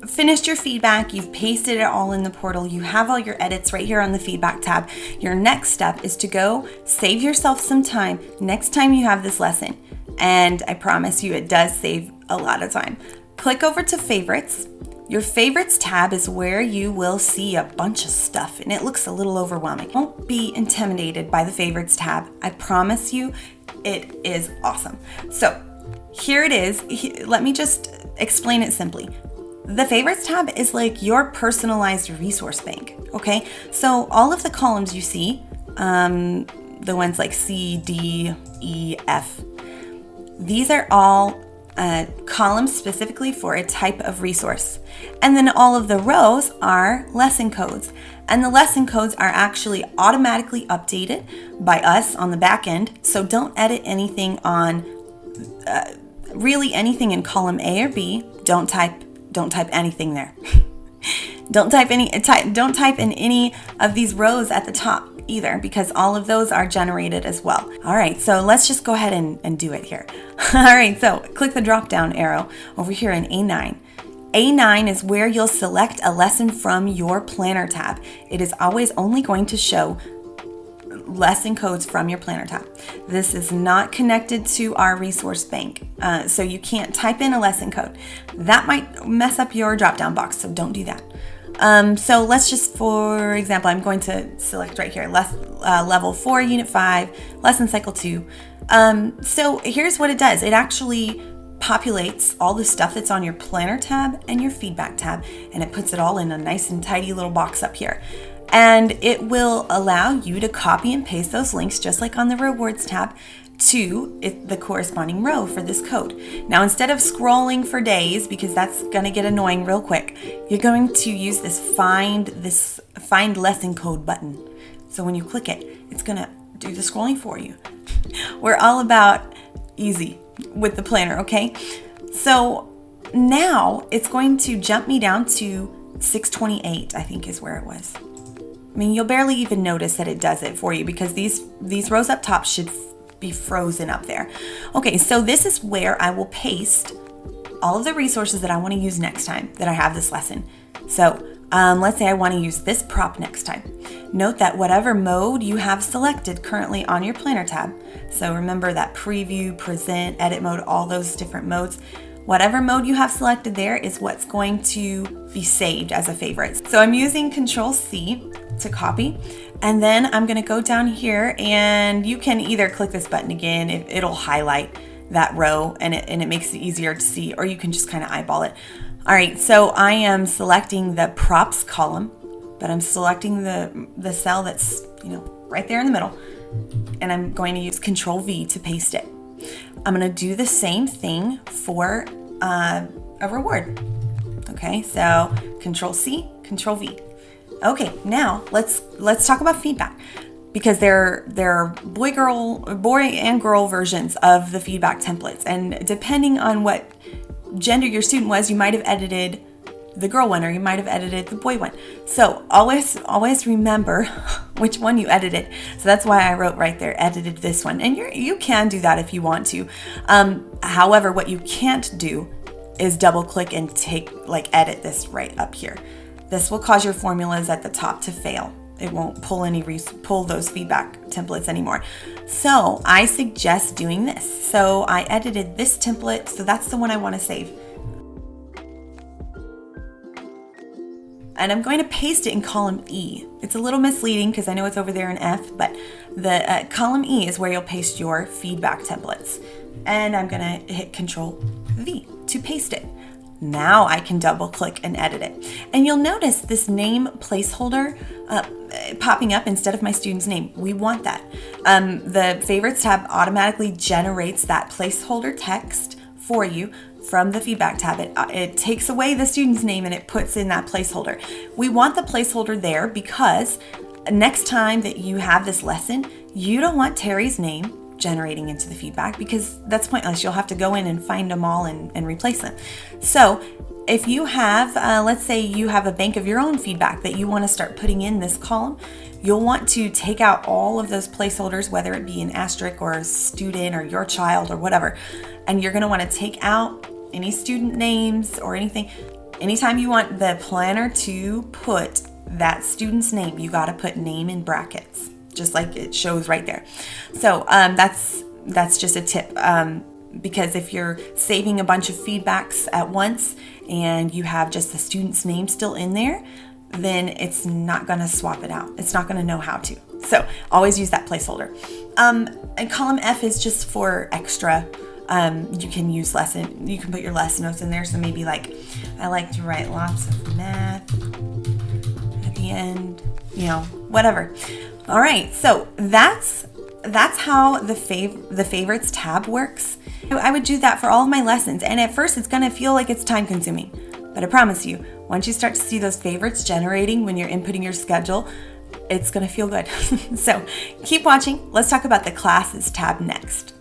finished your feedback, you've pasted it all in the portal, you have all your edits right here on the feedback tab. Your next step is to go save yourself some time next time you have this lesson. And I promise you, it does save a lot of time. Click over to favorites. Your favorites tab is where you will see a bunch of stuff, and it looks a little overwhelming. Don't be intimidated by the favorites tab. I promise you, it is awesome. So here it is. Let me just explain it simply. The favorites tab is like your personalized resource bank, okay? So all of the columns you see, the ones like C, D, E, F, these are all columns specifically for a type of resource. And then all of the rows are lesson codes. And the lesson codes are actually automatically updated by us on the back end. So don't edit anything on really anything in column A or B. Don't type anything there. Don't type in any of these rows at the top either, because all of those are generated as well. All right, so let's just go ahead and do it here. All right, so click the drop down arrow over here in A9. A9 is where you'll select a lesson from your planner tab. It is always only going to show lesson codes from your planner tab. This is not connected to our resource bank, so you can't type in a lesson code. That might mess up your drop down box, so don't do that. So let's just, for example, I'm going to select right here, level 4, unit 5, lesson cycle 2. So here's what it does. It actually populates all the stuff that's on your planner tab and your feedback tab, and it puts it all in a nice and tidy little box up here. And it will allow you to copy and paste those links, just like on the rewards tab, to the corresponding row for this code. Now, instead of scrolling for days, because that's going to get annoying real quick, you're going to use this find lesson code button. So when you click it, it's going to do the scrolling for you. We're all about easy with the planner, okay? So now it's going to jump me down to 628, I think is where it was. I mean, you'll barely even notice that it does it for you, because these rows up top should be frozen up there. Okay, so this is where I will paste all of the resources that I want to use next time that I have this lesson. So let's say I want to use this prop next time. Note that whatever mode you have selected currently on your planner tab, so remember that preview, present, edit mode, all those different modes, whatever mode you have selected there is what's going to be saved as a favorite. So I'm using Control C to copy, and then I'm going to go down here, and you can either click this button again, it'll highlight that row and it makes it easier to see, or you can just kind of eyeball it. All right, so I am selecting the props column, but I'm selecting the cell that's right there in the middle, and I'm going to use Control V to paste it. I'm going to do the same thing for a reward. Okay, so Control C, Control V. Okay, now let's talk about feedback, because there are boy and girl versions of the feedback templates, and depending on what gender your student was, you might have edited the girl one or you might have edited the boy one. So always remember which one you edited. So that's why I wrote right there, edited this one, and you can do that if you want to. However, what you can't do is double click and edit this right up here. This will cause your formulas at the top to fail. It won't pull those feedback templates anymore. So I suggest doing this. So I edited this template, so that's the one I want to save. And I'm going to paste it in column E. It's a little misleading because I know it's over there in F, but the column E is where you'll paste your feedback templates. And I'm going to hit Control V to paste it. Now I can double click and edit it. And you'll notice this name placeholder popping up instead of my student's name. We want that. The favorites tab automatically generates that placeholder text for you from the feedback tab. It takes away the student's name and it puts in that placeholder. We want the placeholder there because next time that you have this lesson, you don't want Terry's name generating into the feedback, because that's pointless. You'll have to go in and find them all and replace them. So if you have, let's say you have a bank of your own feedback that you want to start putting in this column, you'll want to take out all of those placeholders, whether it be an asterisk or a student or your child or whatever, and you're going to want to take out any student names or anything. anytime you want the planner to put that student's name, you got to put name in brackets, just like it shows right there. So that's just a tip. Because if you're saving a bunch of feedbacks at once and you have just the student's name still in there, then it's not going to swap it out. It's not going to know how to. So always use that placeholder. And column F is just for extra. You can put your lesson notes in there. So maybe like, I like to write lots of math at the end, whatever. All right. So that's how the favorites tab works. I would do that for all of my lessons. And at first it's going to feel like it's time consuming, but I promise you, once you start to see those favorites generating when you're inputting your schedule, it's going to feel good. So keep watching. Let's talk about the classes tab next.